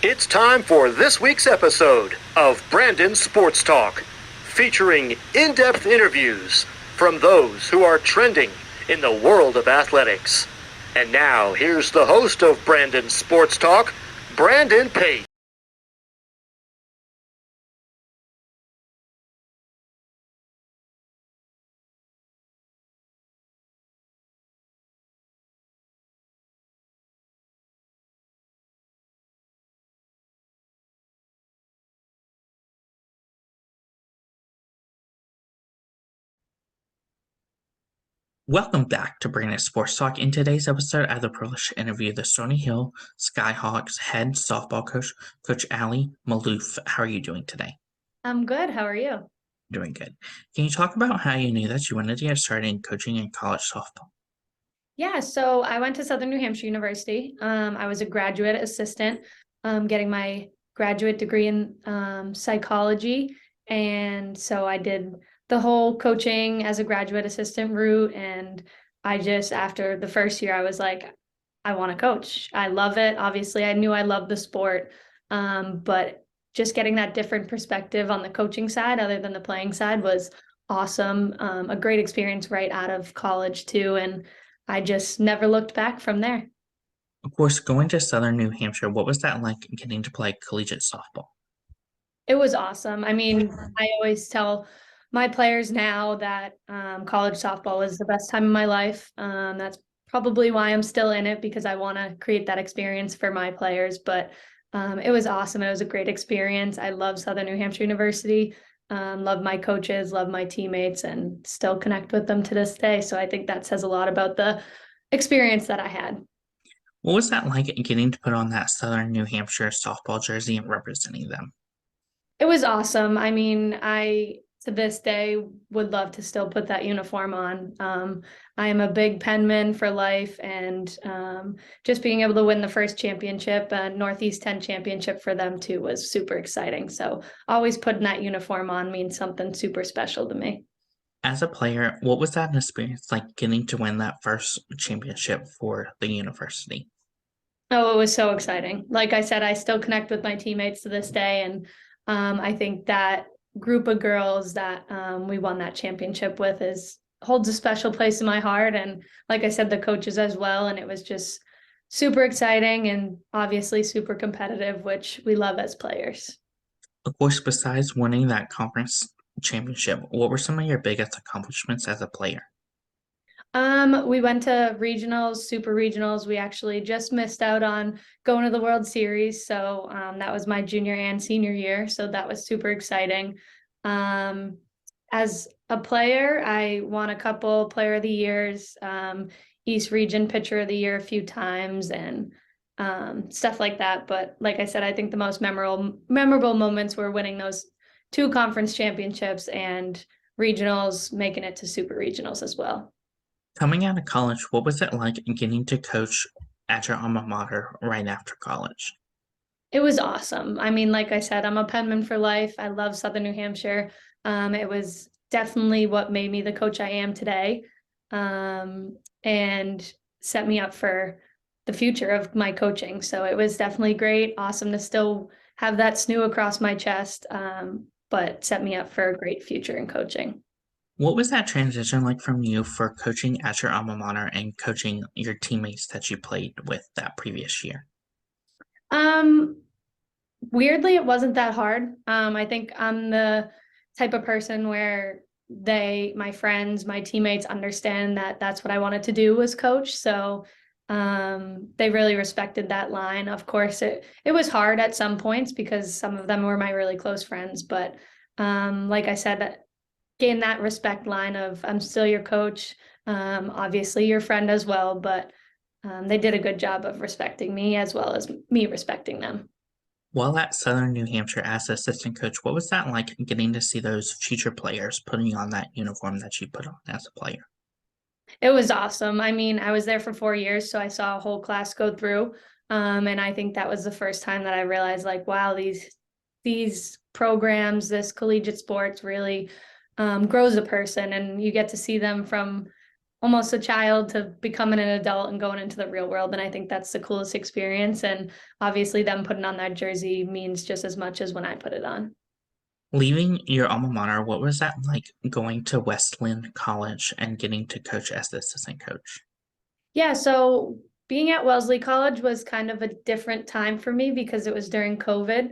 It's time for this week's episode of Brandon Sports Talk, featuring in-depth interviews from those who are trending in the world of athletics. And now, here's the host of Brandon Sports Talk, Brandon Pate. Welcome back to Brandon Sports Talk. In today's episode, I have the privilege to interview the Stonehill Skyhawks head softball coach, Coach Ali Maloof. How are you doing today? I'm good. How are you? Doing good. Can you talk about how you knew that you wanted to get started in coaching in college softball? Yeah, so I went to Southern New Hampshire University. I was a graduate assistant, getting my graduate degree in psychology. And so I did the whole coaching as a graduate assistant route. And I just, after the first year, I was like, I want to coach. I love it. Obviously, I knew I loved the sport. But just getting that different perspective on the coaching side, other than the playing side, was awesome. A great experience right out of college, too. And I just never looked back from there. Of course, going to Southern New Hampshire, what was that like getting to play collegiate softball? It was awesome. I mean, I always tell my players now that college softball was the best time of my life. That's probably why I'm still in it, because I want to create that experience for my players. But it was awesome. It was a great experience. I love Southern New Hampshire University. Love my coaches, love my teammates, and still connect with them to this day. So I think that says a lot about the experience that I had. What was that like getting to put on that Southern New Hampshire softball jersey and representing them? It was awesome. I mean, I to this day would love to still put that uniform on. I am a big Penman for life, and just being able to win the first championship, Northeast 10 championship for them too, was super exciting. So always putting that uniform on means something super special to me. As a player, what was that experience like getting to win that first championship for the university? Oh, it was so exciting. Like I said, I still connect with my teammates to this day, and I think that group of girls that we won that championship with is holds a special place in my heart. And like I said, the coaches as well. And it was just super exciting and obviously super competitive, which we love as players. Of course, besides winning that conference championship, what were some of your biggest accomplishments as a player? We went to regionals, super regionals. We actually just missed out on going to the World Series. So that was my junior and senior year. So that was super exciting. Um, as a player, I won a couple player of the years, East Region pitcher of the year a few times, and stuff like that. But like I said, I think the most memorable moments were winning those two conference championships and regionals, making it to super regionals as well. Coming out of college, what was it like getting to coach at your alma mater right after college? It was awesome. I mean, like I said, I'm a Penman for life. I love Southern New Hampshire. It was definitely what made me the coach I am today, and set me up for the future of my coaching. So it was definitely great. Awesome to still have that SNU across my chest, but set me up for a great future in coaching. What was that transition like from you for coaching at your alma mater and coaching your teammates that you played with that previous year? Um, Weirdly, it wasn't that hard. I think I'm the type of person where my friends, my teammates understand that that's what I wanted to do was coach. So they really respected that line. Of course, it was hard at some points because some of them were my really close friends. But like I said, gain that respect line of I'm still your coach, obviously your friend as well. But they did a good job of respecting me as well as me respecting them. While at Southern New Hampshire as assistant coach, what was that like getting to see those future players putting on that uniform that you put on as a player? It was awesome. I mean, I was there for 4 years, so I saw a whole class go through. And I think that was the first time that I realized, like, wow, these programs, this collegiate sports really grows a person, and you get to see them from almost a child to becoming an adult and going into the real world. And I think that's the coolest experience. And obviously them putting on that jersey means just as much as when I put it on. Leaving your alma mater, what was that like going to Westland College and getting to coach as the assistant coach? Yeah, so being at Wellesley College was kind of a different time for me because it was during COVID.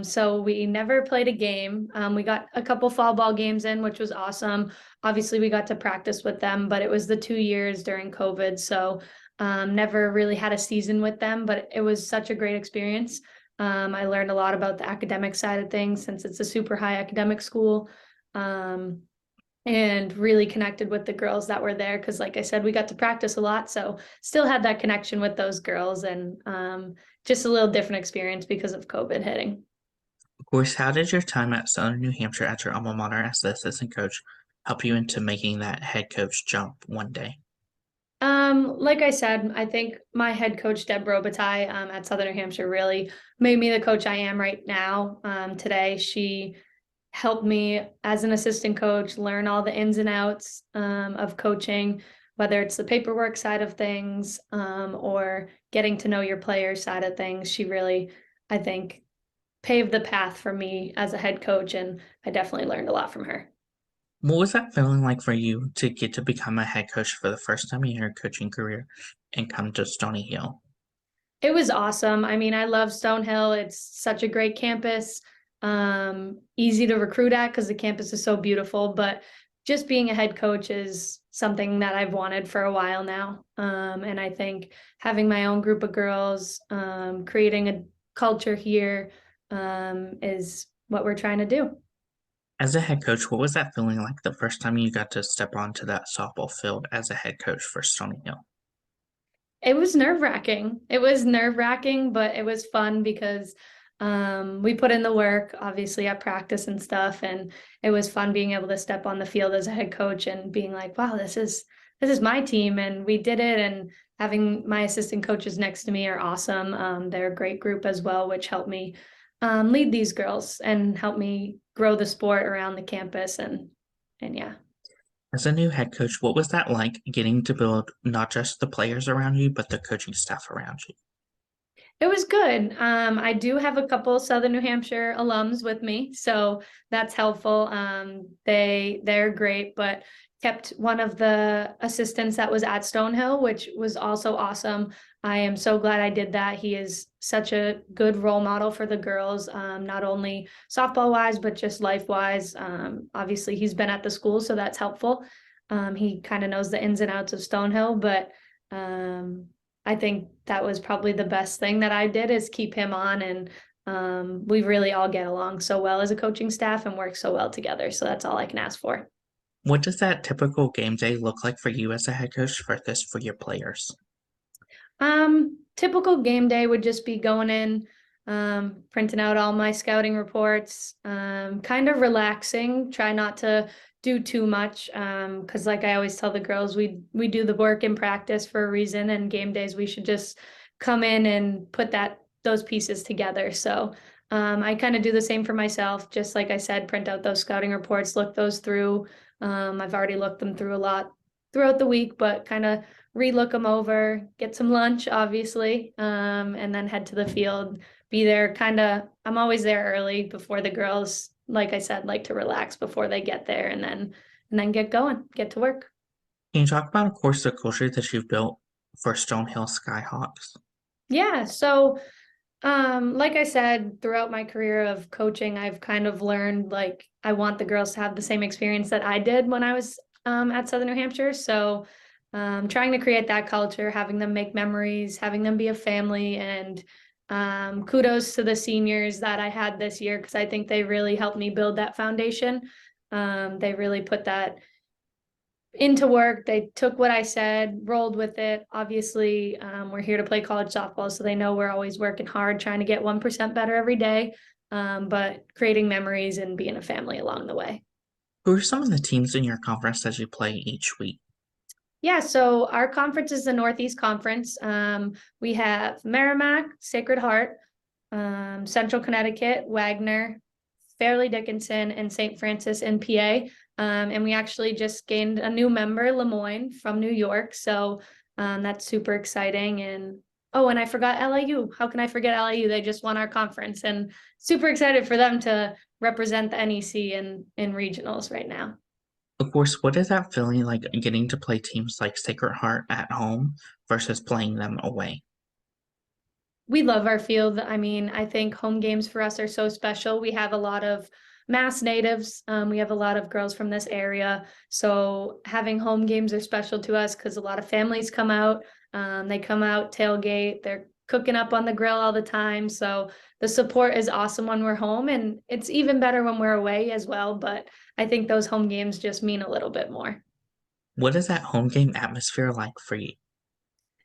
So we never played a game. We got a couple fall ball games in, which was awesome. Obviously, we got to practice with them, but it was the 2 years during COVID. So never really had a season with them, but it was such a great experience. I learned a lot about the academic side of things since it's a super high academic school. Um, and really connected with the girls that were there because like I said, we got to practice a lot, so still had that connection with those girls, and just a little different experience because of COVID hitting. Of course, how did your time at Southern New Hampshire at your alma mater as the assistant coach help you into making that head coach jump one day? Like I said, I think my head coach Deb Robitaille at Southern New Hampshire really made me the coach I am right now. Today she helped me as an assistant coach learn all the ins and outs of coaching, whether it's the paperwork side of things or getting to know your players side of things. She really, I think, paved the path for me as a head coach, and I definitely learned a lot from her. What was that feeling like for you to get to become a head coach for the first time in your coaching career and come to Stony Hill? It was awesome. I mean, I love Stonehill. It's such a great campus, easy to recruit at because the campus is so beautiful. But just being a head coach is something that I've wanted for a while now. And I think having my own group of girls, creating a culture here, is what we're trying to do. As a head coach, what was that feeling like the first time you got to step onto that softball field as a head coach for Stony Hill? It was nerve-wracking. It was nerve-wracking, but it was fun because we put in the work, obviously at practice and stuff, and it was fun being able to step on the field as a head coach and being like, wow, this is my team, and we did it. And having my assistant coaches next to me are awesome. They're a great group as well, which helped me lead these girls and help me grow the sport around the campus, and yeah. As a new head coach, what was that like getting to build not just the players around you, but the coaching staff around you? It was good. I do have a couple Southern New Hampshire alums with me, so that's helpful. They're great, but kept one of the assistants that was at Stonehill, which was also awesome. I am so glad I did that. He is such a good role model for the girls, not only softball wise, but just life wise. Obviously, he's been at the school, so that's helpful. He kind of knows the ins and outs of Stonehill, but um, I think that was probably the best thing that I did is keep him on, and we really all get along so well as a coaching staff and work so well together. So that's all I can ask for. What does that typical game day look like for you as a head coach for your players? Typical game day would just be going in, printing out all my scouting reports, kind of relaxing, try not to do too much. Because like I always tell the girls, we do the work in practice for a reason, and game days we should just come in and put those pieces together. So I kind of do the same for myself, just like I said, print out those scouting reports, look those through. I've already looked them through a lot throughout the week, but kind of relook them over, get some lunch, obviously, and then head to the field, be there I'm always there early before the girls, like I said, like to relax before they get there, and then get going, get to work. Can you talk about, of course, the culture that you've built for Stonehill Skyhawks? Yeah, so like I said, throughout my career of coaching, I've kind of learned like I want the girls to have the same experience that I did when I was at Southern New Hampshire. So trying to create that culture, having them make memories, having them be a family, and kudos to the seniors that I had this year because I think they really helped me build that foundation. They really put that into work. They took what I said, rolled with it. Obviously, we're here to play college softball, so they know we're always working hard, trying to get 1% better every day, but creating memories and being a family along the way. Who are some of the teams in your conference that you play each week? Yeah, so our conference is the Northeast Conference. We have Merrimack, Sacred Heart, Central Connecticut, Wagner, Fairleigh Dickinson and St. Francis in PA. And we actually just gained a new member, Lemoyne from New York. So that's super exciting. And oh, and I forgot LIU. How can I forget LIU? They just won our conference, and super excited for them to represent the NEC in regionals right now. Of course, what is that feeling like getting to play teams like Sacred Heart at home versus playing them away? We love our field. I mean, I think home games for us are so special. We have a lot of Mass natives. We have a lot of girls from this area. So having home games are special to us because a lot of families come out. They come out, tailgate, they're cooking up on the grill all the time. So the support is awesome when we're home, and it's even better when we're away as well. But I think those home games just mean a little bit more. What is that home game atmosphere like for you?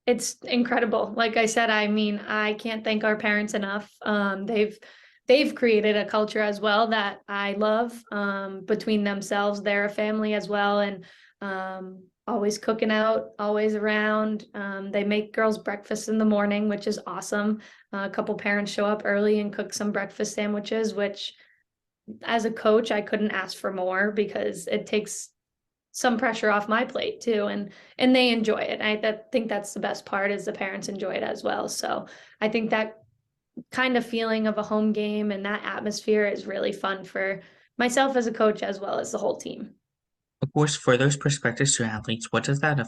It's incredible. Like I said, I mean, I can't thank our parents enough. They've created a culture as well that I love, between themselves. They're a family as well, and always cooking out, always around. They make girls breakfast in the morning, which is awesome. A couple parents show up early and cook some breakfast sandwiches, which as a coach, I couldn't ask for more because it takes some pressure off my plate too, and they enjoy it. Think that's the best part, is the parents enjoy it as well. So I think that kind of feeling of a home game and that atmosphere is really fun for myself as a coach as well as the whole team. Of course, for those prospective student athletes, what does that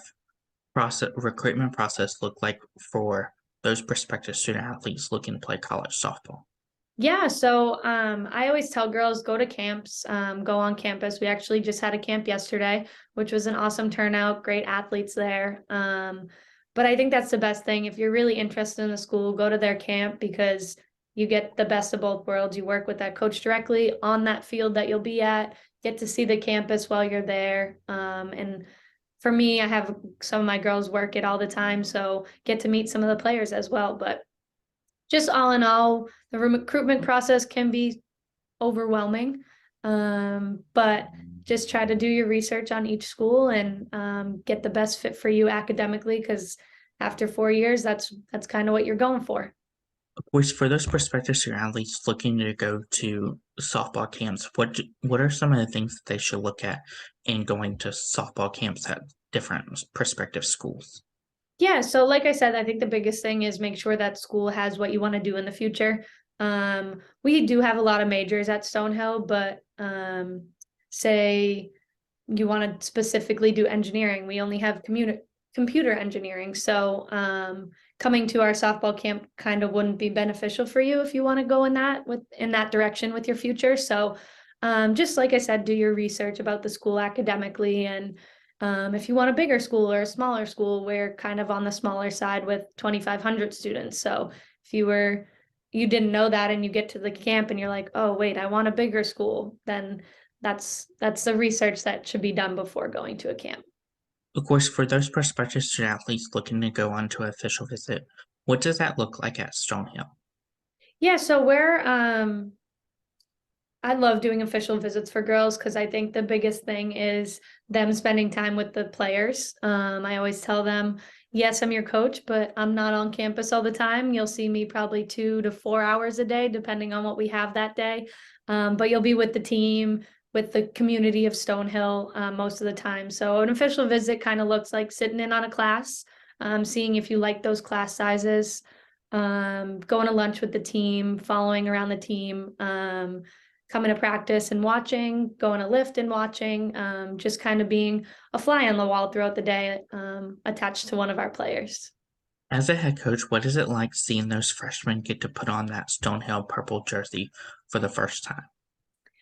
recruitment process look like for those prospective student athletes looking to play college softball? Yeah, so I always tell girls, go to camps, go on campus. We actually just had a camp yesterday, which was an awesome turnout, great athletes there. But I think that's the best thing. If you're really interested in the school, go to their camp because you get the best of both worlds. You work with that coach directly on that field that you'll be at, get to see the campus while you're there. And for me, I have some of my girls work it all the time, so get to meet some of the players as well. But just all in all, the recruitment process can be overwhelming. But just try to do your research on each school and get the best fit for you academically, because after 4 years, that's kind of what you're going for. Of course, for those prospective student athletes looking to go to softball camps, what are some of the things that they should look at in going to softball camps at different prospective schools? Yeah, so like I said, I think the biggest thing is make sure that school has what you want to do in the future. We do have a lot of majors at Stonehill, but say you want to specifically do engineering, we only have computer engineering. So coming to our softball camp kind of wouldn't be beneficial for you if you want to go in that direction with your future. So just like I said, do your research about the school academically, and if you want a bigger school or a smaller school, we're kind of on the smaller side with 2,500 students. So if you didn't know that and you get to the camp and you're like, oh wait, I want a bigger school, then that's the research that should be done before going to a camp. Of course, for those prospective student athletes looking to go on to an official visit, what does that look like at Stonehill? Yeah, so I love doing official visits for girls because I think the biggest thing is them spending time with the players. I always tell them, yes, I'm your coach, but I'm not on campus all the time. You'll see me probably 2 to 4 hours a day, depending on what we have that day. But you'll be with the team, with the community of Stonehill most of the time. So an official visit kind of looks like sitting in on a class, seeing if you like those class sizes, going to lunch with the team, following around the team, coming to practice and watching, going to lift and watching, just kind of being a fly on the wall throughout the day, attached to one of our players. As a head coach, what is it like seeing those freshmen get to put on that Stonehill purple jersey for the first time?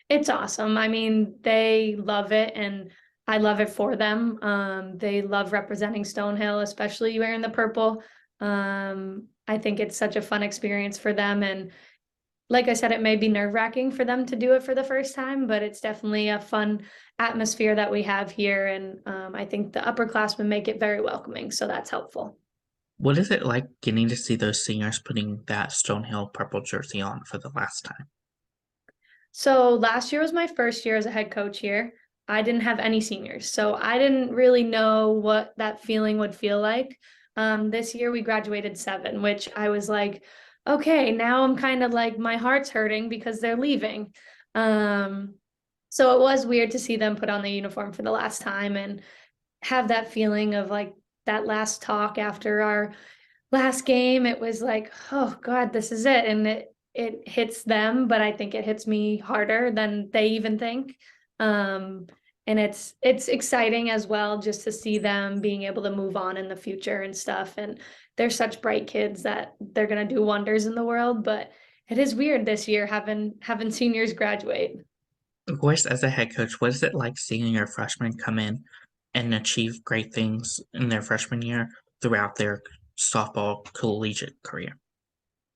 It's awesome. I mean, they love it, and I love it for them. They love representing Stonehill, especially wearing the purple. I think it's such a fun experience for them, and like I said, it may be nerve-wracking for them to do it for the first time, but it's definitely a fun atmosphere that we have here. And I think the upperclassmen make it very welcoming, so that's helpful. What is it like getting to see those seniors putting that Stonehill purple jersey on for the last time? So last year was my first year as a head coach here. I didn't have any seniors, so I didn't really know what that feeling would feel like. This year we graduated 7, which I was like, okay, now I'm kind of like, my heart's hurting because they're leaving. So it was weird to see them put on the uniform for the last time and have that feeling of like that last talk after our last game. It was like, oh God, this is it. And it hits them, but I think it hits me harder than they even think. Um, and it's exciting as well just to see them being able to move on in the future and stuff. And they're such bright kids that they're gonna do wonders in the world. But it is weird this year having seniors graduate. Of course, as a head coach, what is it like seeing your freshmen come in and achieve great things in their freshman year throughout their softball collegiate career?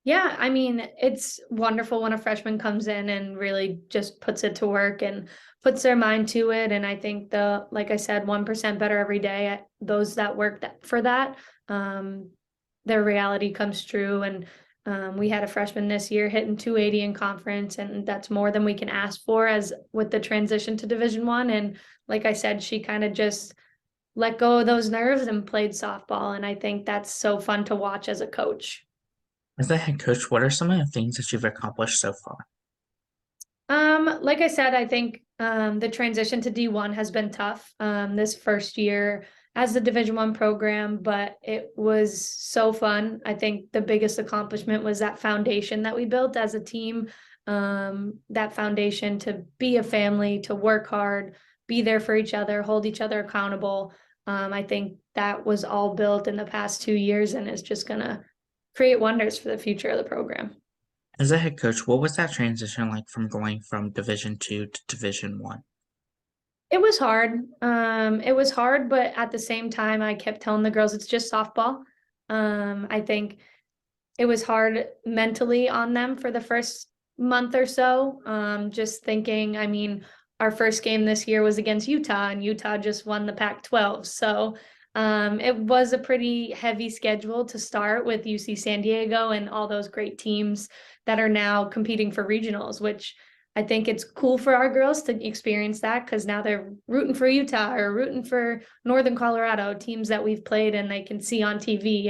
Yeah, I mean, it's wonderful when a freshman comes in and really just puts it to work and puts their mind to it. And I think like I said, 1% better every day, those that work for that, um, their reality comes true. And we had a freshman this year hitting 280 in conference, and that's more than we can ask for as with the transition to Division I. And like I said, she kind of just let go of those nerves and played softball. And I think that's so fun to watch as a coach. As a head coach, what are some of the things that you've accomplished so far? Like I said, I think the transition to D1 has been tough this first year as the Division I program, but it was so fun. I think the biggest accomplishment was that foundation that we built as a team, that foundation to be a family, to work hard, be there for each other, hold each other accountable. I think that was all built in the past 2 years and is just gonna create wonders for the future of the program. As a head coach, what was that transition like from going from Division II to Division I? It was hard. It was hard, but at the same time, I kept telling the girls it's just softball. I think it was hard mentally on them for the first month or so. Just thinking, I mean, our first game this year was against Utah, and Utah just won the Pac-12. So it was a pretty heavy schedule to start with UC San Diego and all those great teams that are now competing for regionals, which I think it's cool for our girls to experience that because now they're rooting for Utah or rooting for Northern Colorado, teams that we've played and they can see on TV.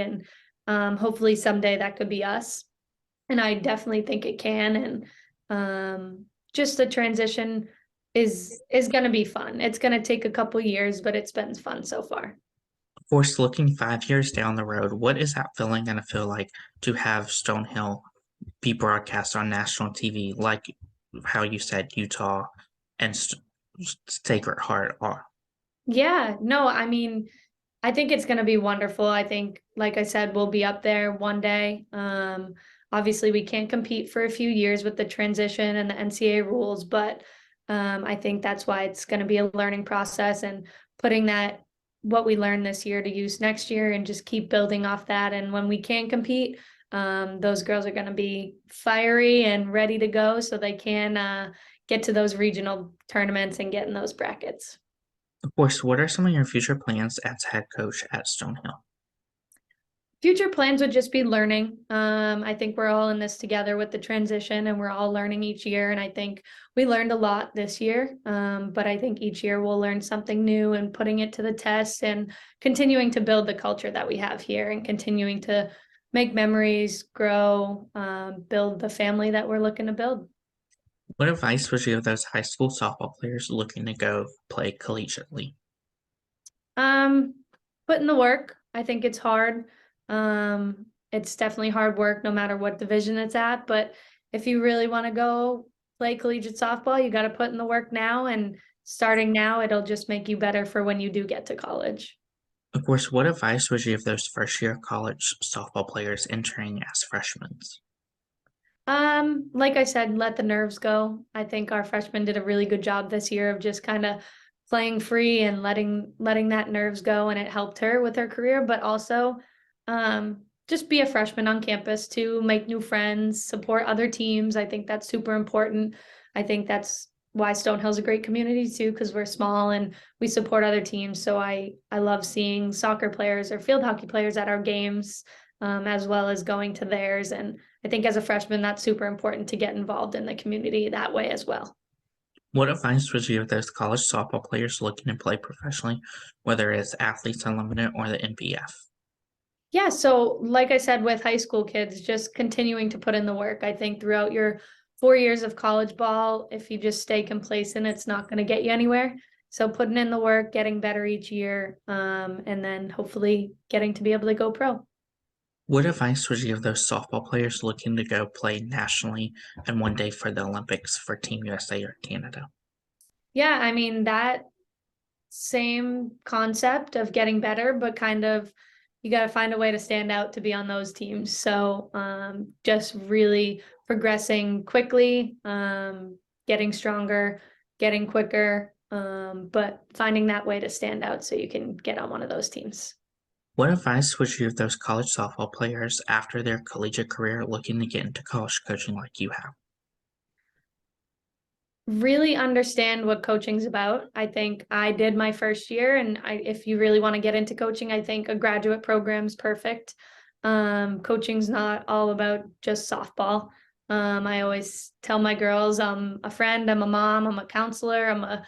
And hopefully someday that could be us. And I definitely think it can. And just the transition is going to be fun. It's going to take a couple years, but it's been fun so far. Of course, looking 5 years down the road, what is that feeling going to feel like to have Stonehill be broadcast on national TV, like how you said Utah and Sacred Heart are? Yeah, no, I mean, I think it's going to be wonderful. I think, like I said, we'll be up there one day. Obviously, we can't compete for a few years with the transition and the NCAA rules, but I think that's why it's going to be a learning process and putting that what we learned this year to use next year and just keep building off that. And when we can compete, those girls are going to be fiery and ready to go so they can get to those regional tournaments and get in those brackets. Of course, what are some of your future plans as head coach at Stonehill? Future plans would just be learning. I think we're all in this together with the transition and we're all learning each year. And I think we learned a lot this year. But I think each year we'll learn something new and putting it to the test and continuing to build the culture that we have here and continuing to make memories, grow, build the family that we're looking to build. What advice would you give those high school softball players looking to go play collegiately? Um, Put in the work. I think it's hard. It's definitely hard work no matter what division it's at, but if you really want to go play collegiate softball, you got to put in the work now, and starting now, it'll just make you better for when you do get to college. Of course, what advice would you give those first year college softball players entering as freshmen? Like I said, let the nerves go. I think our freshmen did a really good job this year of just kind of playing free and letting that nerves go, and it helped her with her career, but also just be a freshman on campus to make new friends, support other teams. I think that's super important. I think that's why Stonehill's a great community too, because we're small and we support other teams. So I love seeing soccer players or field hockey players at our games, as well as going to theirs. And I think as a freshman, that's super important to get involved in the community that way as well. What advice would you give those college softball players looking to play professionally, whether it's Athletes Unlimited or the NBF? Yeah, so like I said, with high school kids, just continuing to put in the work. I think throughout your 4 years of college ball, if you just stay complacent, it's not going to get you anywhere. So putting in the work, getting better each year, and then hopefully getting to be able to go pro. What advice would you give those softball players looking to go play nationally and one day for the Olympics for Team USA or Canada? Yeah, I mean, that same concept of getting better, but kind of you got to find a way to stand out to be on those teams. So just really progressing quickly, getting stronger, getting quicker, but finding that way to stand out so you can get on one of those teams. What advice would you give those college softball players after their collegiate career looking to get into college coaching like you have? Really understand what coaching's about. I think I did my first year, and if you really want to get into coaching, I think a graduate program's perfect. Coaching's not all about just softball. I always tell my girls I'm a friend, I'm a mom, I'm a counselor, I'm a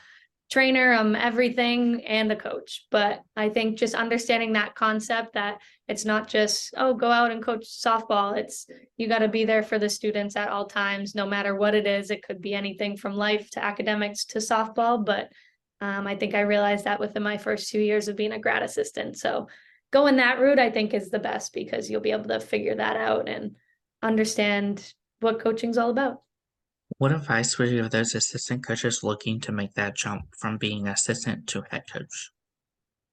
trainer, I'm everything and a coach. But I think just understanding that concept that it's not just, oh, go out and coach softball. It's you got to be there for the students at all times, no matter what it is. It could be anything from life to academics to softball. But I think I realized that within my first 2 years of being a grad assistant. So going that route, I think, is the best because you'll be able to figure that out and understand what coaching's all about. What advice would you give those assistant coaches looking to make that jump from being assistant to head coach?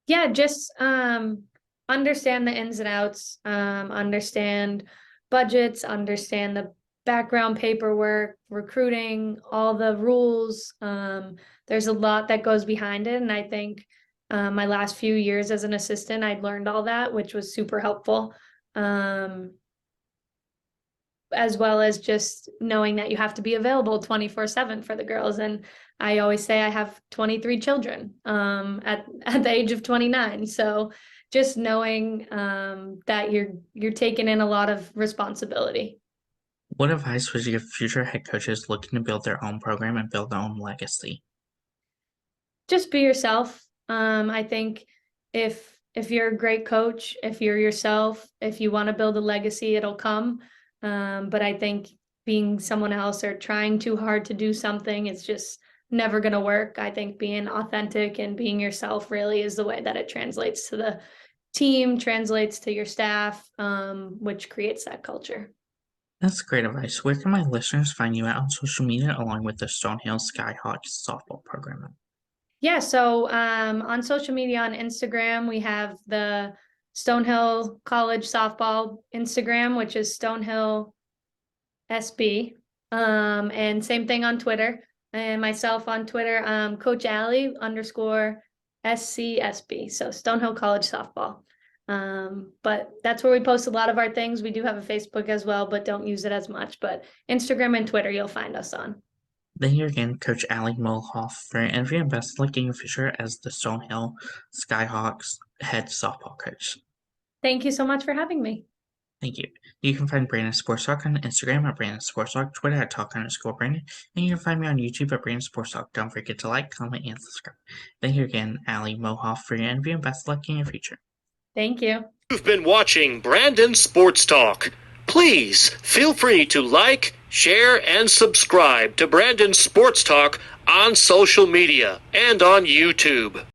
Yeah, just understand the ins and outs, understand budgets, understand the background paperwork, recruiting, all the rules. There's a lot that goes behind it. And I think my last few years as an assistant, I'd learned all that, which was super helpful. As well as just knowing that you have to be available 24/7 for the girls. And I always say I have 23 children at the age of 29. So just knowing that you're taking in a lot of responsibility. What advice would you give future head coaches looking to build their own program and build their own legacy? Just be yourself. I think if you're a great coach, if you're yourself, if you want to build a legacy, it'll come. But I think being someone else or trying too hard to do something, it's just never going to work. I think being authentic and being yourself really is the way that it translates to the team, translates to your staff, which creates that culture. That's great advice. Where can my listeners find you at on social media along with the Stonehill Skyhawks softball program? Yeah, so on social media, on Instagram, we have the Stonehill College Softball Instagram, which is Stonehill SB. And same thing on Twitter. And myself on Twitter, Coach Ali _SCSB. So Stonehill College Softball. But that's where we post a lot of our things. We do have a Facebook as well, but don't use it as much. But Instagram and Twitter, you'll find us on. Thank you again, Coach Ali Maloof, for your interview and best of luck in your future as the Stonehill Skyhawks head softball coach. Thank you so much for having me. Thank you. You can find Brandon Sports Talk on Instagram at Brandon Sports Talk, Twitter at Talk_Brandon, and you can find me on YouTube at Brandon Sports Talk. Don't forget to like, comment, and subscribe. Thank you again, Ali Maloof, for your interview and best of luck in your future. Thank you. You've been watching Brandon Sports Talk. Please feel free to like, share, and subscribe to Brandon Sports Talk on social media and on YouTube.